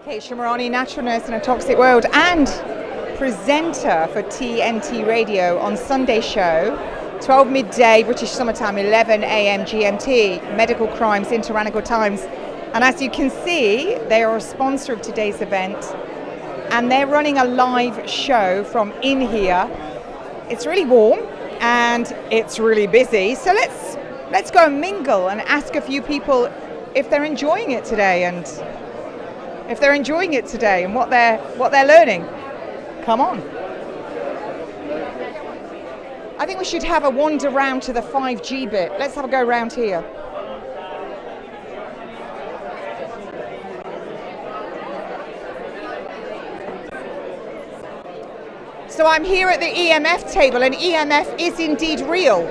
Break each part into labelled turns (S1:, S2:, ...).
S1: Okay, Shemirani, natural nurse in a toxic world and presenter for TNT Radio on Sunday show, 12 midday British summertime, 11 a.m. GMT, medical crimes in tyrannical times. And as you can see, they are a sponsor of today's event and they're running a live show from in here. It's really warm and it's really busy. So let's go and mingle and ask a few people if they're enjoying it today and what they're learning. Come on. I think we should have a wander round to the 5G bit. Let's have a go round here. So I'm here at the EMF table, and EMF is indeed real.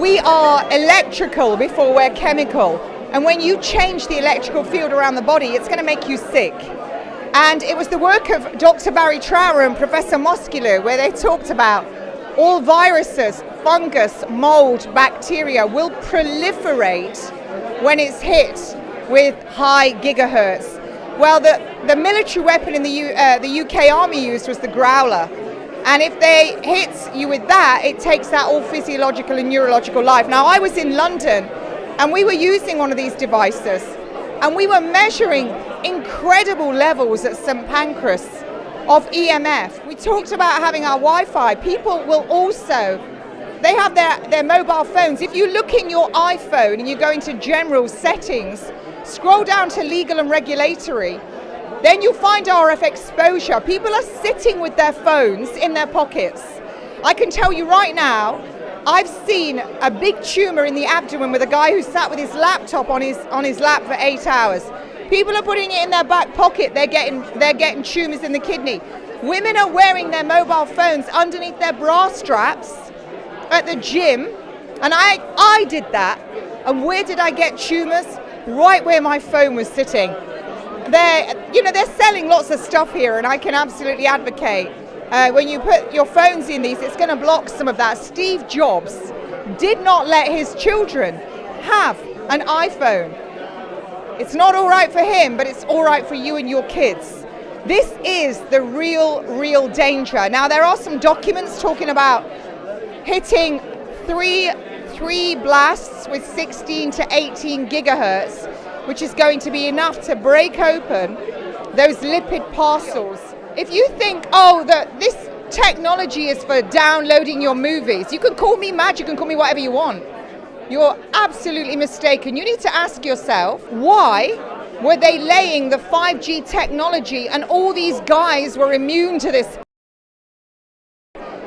S1: We are electrical before we're chemical. And when you change the electrical field around the body, it's going to make you sick. And it was the work of Dr. Barry Trower and Professor Moskulu where they talked about all viruses, fungus, mold, bacteria will proliferate when it's hit with high gigahertz. Well, the military weapon in the UK Army used was the growler. And if they hit you with that, it takes out all physiological and neurological life. Now, I was in London and we were using one of these devices and we were measuring incredible levels at St Pancras of EMF. We talked about having our Wi-Fi. People will also, they have their mobile phones. If you look in your iPhone and you go into general settings, scroll down to legal and regulatory, then you'll find RF exposure. People are sitting with their phones in their pockets. I can tell you right now, I've seen a big tumor in the abdomen with a guy who sat with his laptop on his lap for 8 hours. People are putting it in their back pocket. They're getting tumors in the kidney. Women are wearing their mobile phones underneath their bra straps at the gym, and I did that. And where did I get tumors? Right where my phone was sitting. They're selling lots of stuff here, and I can absolutely advocate. When you put your phones in these, it's going to block some of that. Steve Jobs did not let his children have an iPhone. It's not all right for him, but it's all right for you and your kids. This is the real danger. Now, there are some documents talking about hitting three blasts with 16 to 18 gigahertz, which is going to be enough to break open those lipid parcels. If you think, that this technology is for downloading your movies, you can call me mad, you can call me whatever you want. You're absolutely mistaken. You need to ask yourself, why were they laying the 5G technology and all these guys were immune to this?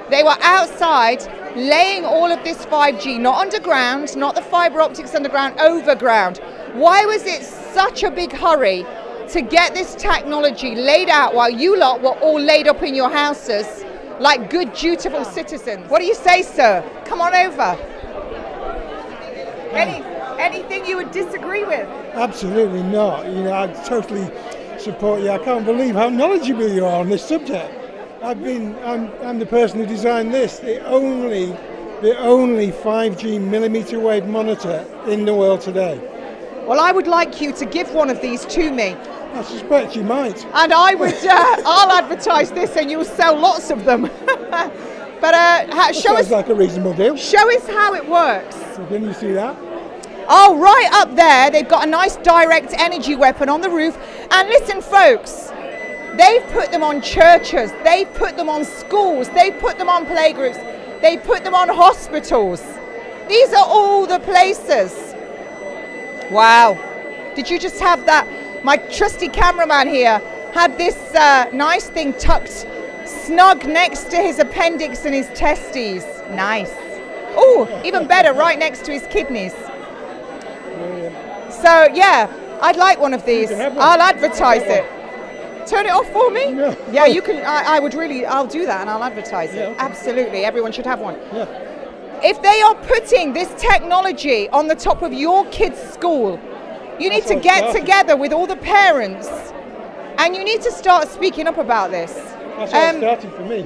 S1: They were outside laying all of this 5G, not underground, not the fiber optics underground, overground. Why was it such a big hurry to get this technology laid out while you lot were all laid up in your houses like good, dutiful citizens? What do you say, sir? Come on over. Anything you would disagree with?
S2: Absolutely not. I totally support you. I can't believe how knowledgeable you are on this subject. I'm the person who designed this, the only 5G millimeter wave monitor in the world today.
S1: Well, I would like you to give one of these to me.
S2: I suspect you might.
S1: And I would, I'll advertise this and you'll sell lots of them. But show us
S2: like a reasonable deal.
S1: Show us how it works.
S2: So can you see that?
S1: Oh, right up there, they've got a nice direct energy weapon on the roof. And listen, folks, they've put them on churches, they've put them on schools, they've put them on playgroups, they've put them on hospitals. These are all the places. Wow. Did you just have that? My trusty cameraman here had this nice thing tucked snug next to his appendix and his testes. Nice. Oh, even better, right next to his kidneys. So, yeah, I'd like one of these. I'll advertise it. Turn it off for me?
S2: No.
S1: Yeah, you can. I'll do that and I'll advertise it.
S2: Yeah.
S1: Absolutely, everyone should have one.
S2: Yeah.
S1: If they are putting this technology on the top of your kid's school, you need to get together with all the parents and you need to start speaking up about this.
S2: That's how it started for me.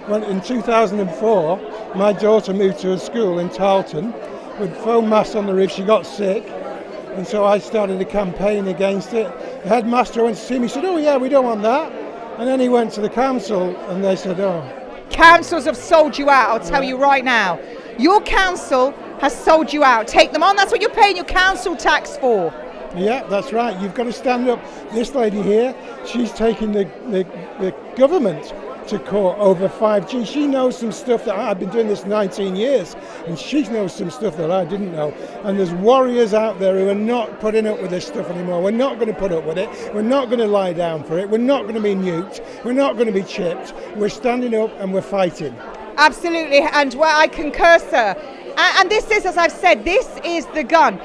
S2: When in 2004, my daughter moved to a school in Tarleton with foam masts on the roof. She got sick And so I started a campaign against it. The headmaster went to see me, said, oh yeah, we don't want that. And then he went to the council and they said, oh.
S1: Councils have sold you out, I'll tell you right now. Your council has sold you out. Take them on, that's what you're paying your council tax for.
S2: Yeah, that's right. You've got to stand up. This lady here, she's taking the government to court over 5G. She knows some stuff that I've been doing this 19 years, and she knows some stuff that I didn't know. And there's warriors out there who are not putting up with this stuff anymore. We're not going to put up with it. We're not going to lie down for it. We're not going to be nuked. We're not going to be chipped. We're standing up and we're fighting.
S1: Absolutely, and well, I concur, sir. And this is, as I've said, this is the gun.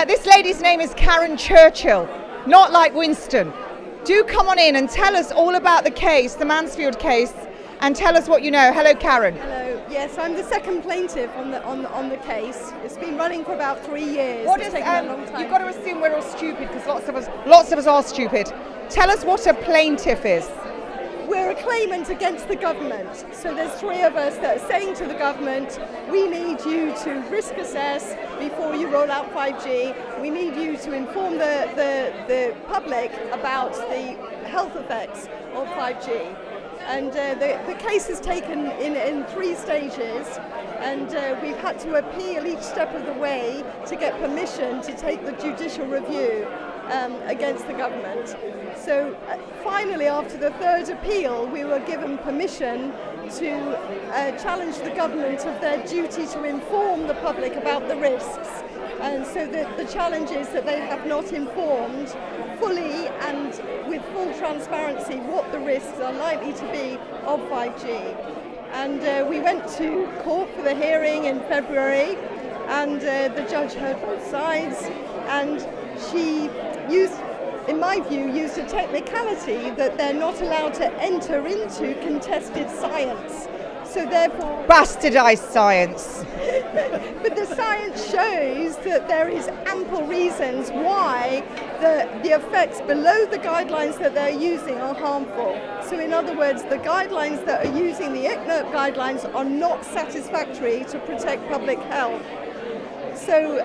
S1: This lady's name is Karen Churchill, not like Winston. Do come on in and tell us all about the case, the Mansfield case, and tell us what you know. Hello, Karen.
S3: Hello. Yes, I'm the second plaintiff on the case. It's been running for about 3 years.
S1: What
S3: it's
S1: is?
S3: taken a long time.
S1: You've got to assume we're all stupid because lots of us are stupid. Tell us what a plaintiff is.
S3: We're a claimant against the government. So there's 3 of us that are saying to the government, we need you to risk assess before you roll out 5G. We need you to inform the public about the health effects of 5G. And the case is taken in 3 stages, and we've had to appeal each step of the way to get permission to take the judicial review against the government. So finally, after the 3rd appeal, we were given permission to challenge the government of their duty to inform the public about the risks. And so the challenge is that they have not informed fully and with full transparency what the risks are likely to be of 5G. And we went to court for the hearing in February, and the judge heard both sides, and she in my view, used a technicality that they're not allowed to enter into contested science. So therefore...
S1: Bastardized science.
S3: But the science shows that there is ample reasons why the effects below the guidelines that they're using are harmful. So in other words, the guidelines that are using the ICNIRP guidelines are not satisfactory to protect public health. So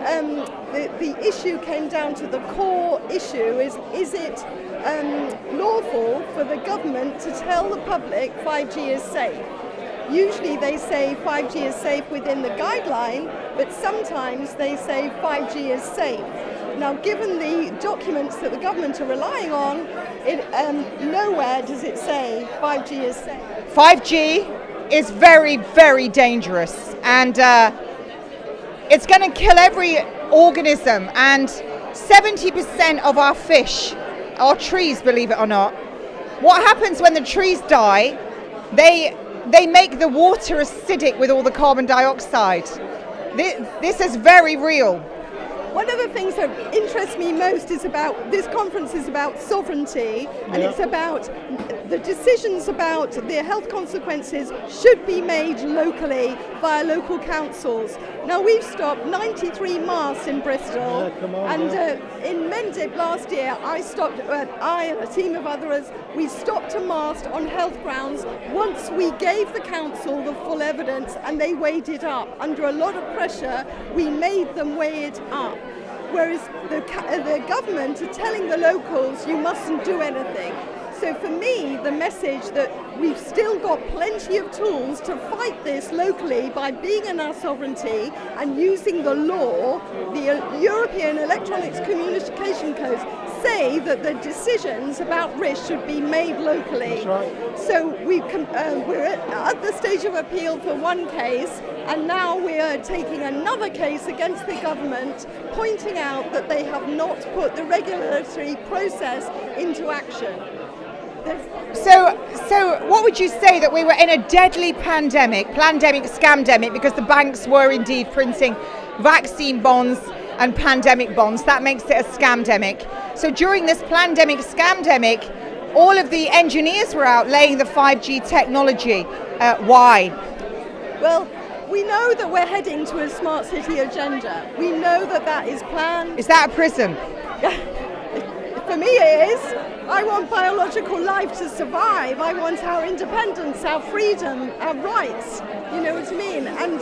S3: the issue came down to the core issue is it lawful for the government to tell the public 5G is safe? Usually they say 5G is safe within the guideline, but sometimes they say 5G is safe. Now, given the documents that the government are relying on, nowhere does it say 5G is safe.
S1: 5G is very, very dangerous, and it's going to kill every organism, and 70% of our fish are trees, believe it or not. What happens when the trees die? They make the water acidic with all the carbon dioxide. This is very real.
S3: One of the things that interests me most is about, this conference is about sovereignty, and it's about the decisions about the health consequences should be made locally via local councils. Now, we've stopped 93 masts in Bristol, in Mendip last year, I and a team of others, we stopped a mast on health grounds once we gave the council the full evidence and they weighed it up. Under a lot of pressure, we made them weigh it up. Whereas the government are telling the locals, you mustn't do anything. So for me, the message that we've still got plenty of tools to fight this locally by being in our sovereignty and using the law, the European Electronics Communication Codes say that the decisions about risk should be made locally.
S2: That's right.
S3: So we're at the stage of appeal for one case, and now we are taking another case against the government, pointing out that they have not put the regulatory process into action.
S1: So what would you say that we were in a deadly pandemic, scamdemic, because the banks were indeed printing vaccine bonds and pandemic bonds. That makes it a scamdemic. So during this pandemic, scamdemic, all of the engineers were out laying the 5G technology. Why?
S3: Well, we know that we're heading to a smart city agenda. We know that that is planned.
S1: Is that a prison?
S3: For me it is. I want biological life to survive. I want our independence, our freedom, our rights. You know what I mean? And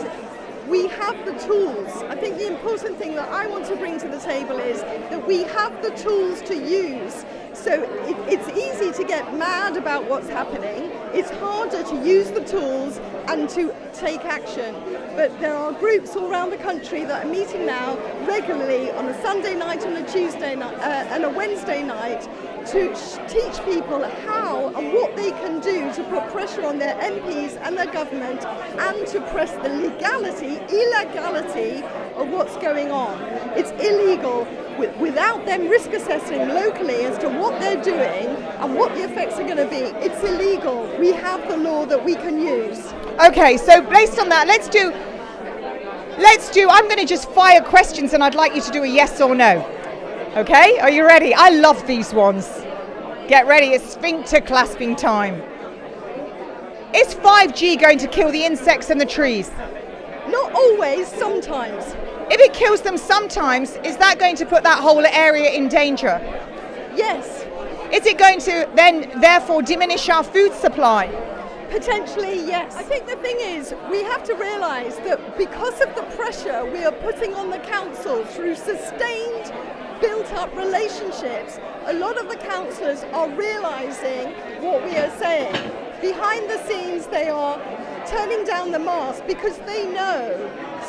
S3: we have the tools. I think the important thing that I want to bring to the table is that we have the tools to use. So it's easy to get mad about what's happening. It's harder to use the tools and to take action. But there are groups all around the country that are meeting now regularly on a Sunday night, on a Tuesday night, and a Wednesday night to teach people how and what they can do to put pressure on their MPs and their government and to press the illegality of what's going on. It's illegal without them risk assessing locally as to what they're doing and what the effects are going to be. It's illegal. We have the law that we can use.
S1: Okay, so based on that, I'm going to just fire questions and I'd like you to do a yes or no. Okay, are you ready? I love these ones. Get ready, it's sphincter clasping time. Is 5G going to kill the insects and the trees?
S3: Not always, sometimes.
S1: If it kills them sometimes, is that going to put that whole area in danger?
S3: Yes.
S1: Is it going to then therefore diminish our food supply?
S3: Potentially, yes. I think the thing is, we have to realise that because of the pressure we are putting on the council through sustained built-up relationships, a lot of the councillors are realising what we are saying. Behind the scenes, they are turning down the mask because they know.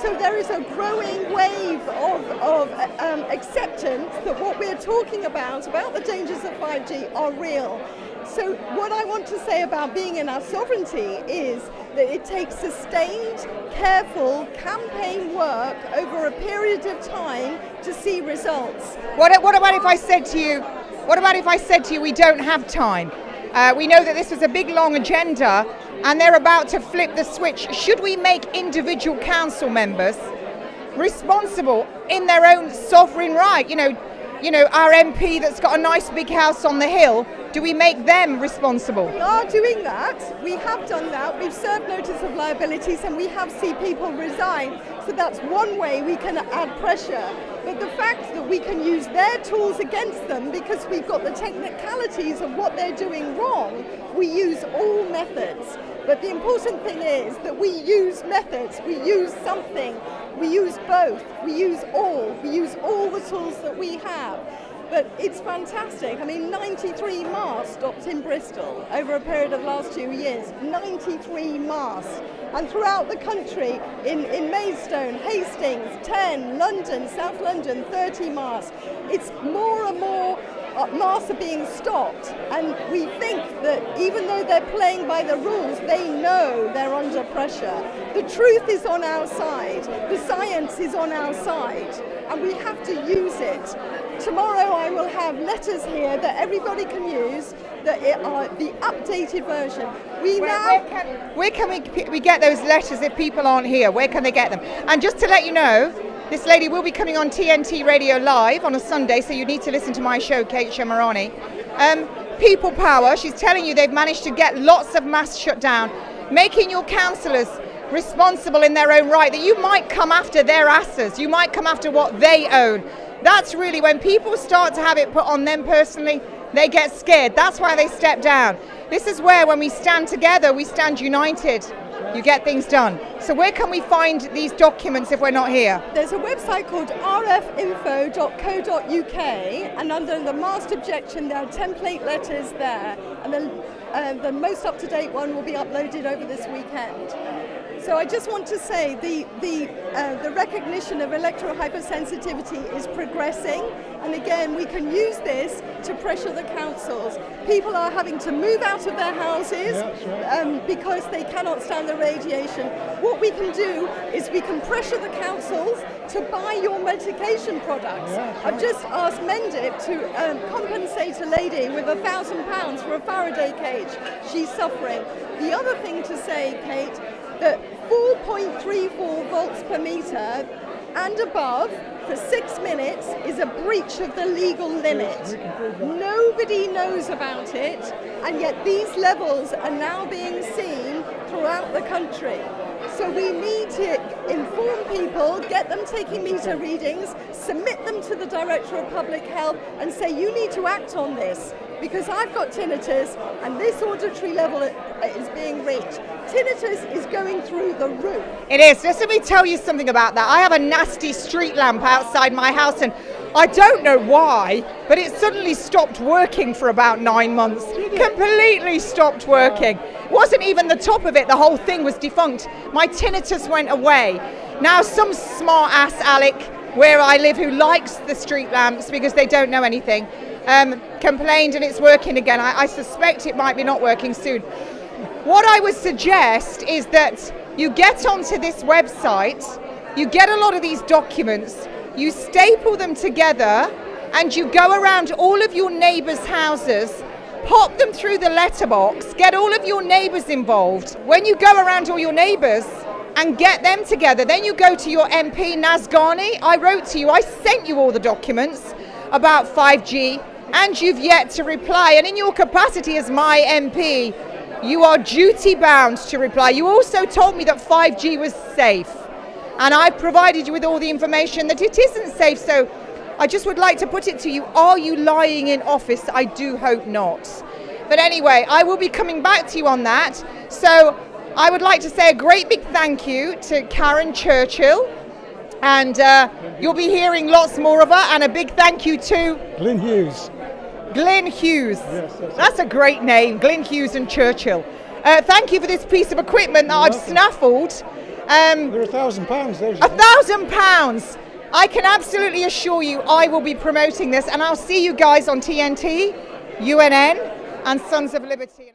S3: So there is a growing wave of acceptance that what we're talking about the dangers of 5G are real. So what I want to say about being in our sovereignty is that it takes sustained, careful campaign work over a period of time to see results.
S1: What about if I said to you, we don't have time? We know that this was a big, long agenda, and they're about to flip the switch. Should we make individual council members responsible in their own sovereign right? You know, our MP that's got a nice big house on the hill, do we make them responsible?
S3: We are doing that. We have done that. We've served notice of liabilities and we have seen people resign. So that's one way we can add pressure. But the fact that we can use their tools against them because we've got the technicalities of what they're doing wrong, we use all methods. But the important thing is that we use methods, we use something, we use both, we use all the tools that we have. But it's fantastic. I mean, 93 masts stopped in Bristol over a period of last 2 years. 93 masts. And throughout the country, in Maidstone, Hastings, 10, London, South London, 30 masts. It's more and more masts are being stopped. And we think that even though they're playing by the rules, they know they're under pressure. The truth is on our side. The science is on our side. And we have to use it. Tomorrow I will have letters here that everybody can use that are the updated version.
S1: Where can we get those letters if people aren't here? Where can they get them? And just to let you know, this lady will be coming on TNT Radio Live on a Sunday, so you need to listen to my show, Kate Shemirani. People power, she's telling you they've managed to get lots of mass shut down, making your councillors responsible in their own right, that you might come after their asses, you might come after what they own. That's really when people start to have it put on them personally, they get scared. That's why they step down. This is where when we stand together, we stand united. You get things done. So where can we find these documents if we're not here?
S3: There's a website called rfinfo.co.uk, and under the mast objection there are template letters there, and the most up-to-date one will be uploaded over this weekend. So I just want to say the recognition of electoral hypersensitivity is progressing, and again we can use this to pressure the councils. People are having to move out of their houses because they cannot stand the radiation. What we can do is we can pressure the councils to buy your medication products. I've just asked Mendip to compensate a lady with £1,000 for a Faraday cage. She's suffering. The other thing to say, Kate, that 4.34 volts per metre and above for 6 minutes is a breach of the legal limit. Nobody knows about it, and yet these levels are now being seen throughout the country. So we need to inform people, get them taking meter readings, submit them to the Director of Public Health and say you need to act on this because I've got tinnitus and this auditory level is being reached. Tinnitus is going through the roof.
S1: It is. Just let me tell you something about that. I have a nasty street lamp outside my house and I don't know why, but it suddenly stopped working for about 9 months. Completely stopped working. It wasn't even the top of it, the whole thing was defunct. My tinnitus went away. Now some smart ass Alec where I live who likes the street lamps because they don't know anything, complained and it's working again. I suspect it might be not working soon. What I would suggest is that you get onto this website, you get a lot of these documents, you staple them together and you go around all of your neighbours' houses, pop them through the letterbox, get all of your neighbours involved. When you go around all your neighbours and get them together, then you go to your MP, Nazgani. I wrote to you, I sent you all the documents about 5G and you've yet to reply. And in your capacity as my MP, you are duty bound to reply. You also told me that 5G was safe. And I've provided you with all the information that it isn't safe. So I just would like to put it to you, are you lying in office? I do hope not. But anyway, I will be coming back to you on that. So I would like to say a great big thank you to Karen Churchill. And you'll be hearing lots more of her. And a big thank you to
S2: Glyn Hughes.
S1: Glyn Hughes.
S2: Yes,
S1: that's a great name, Glyn Hughes and Churchill. Thank you for this piece of equipment that I've snaffled.
S2: They're £1,000.
S1: £1,000. I can absolutely assure you I will be promoting this and I'll see you guys on TNT, UNN and Sons of Liberty.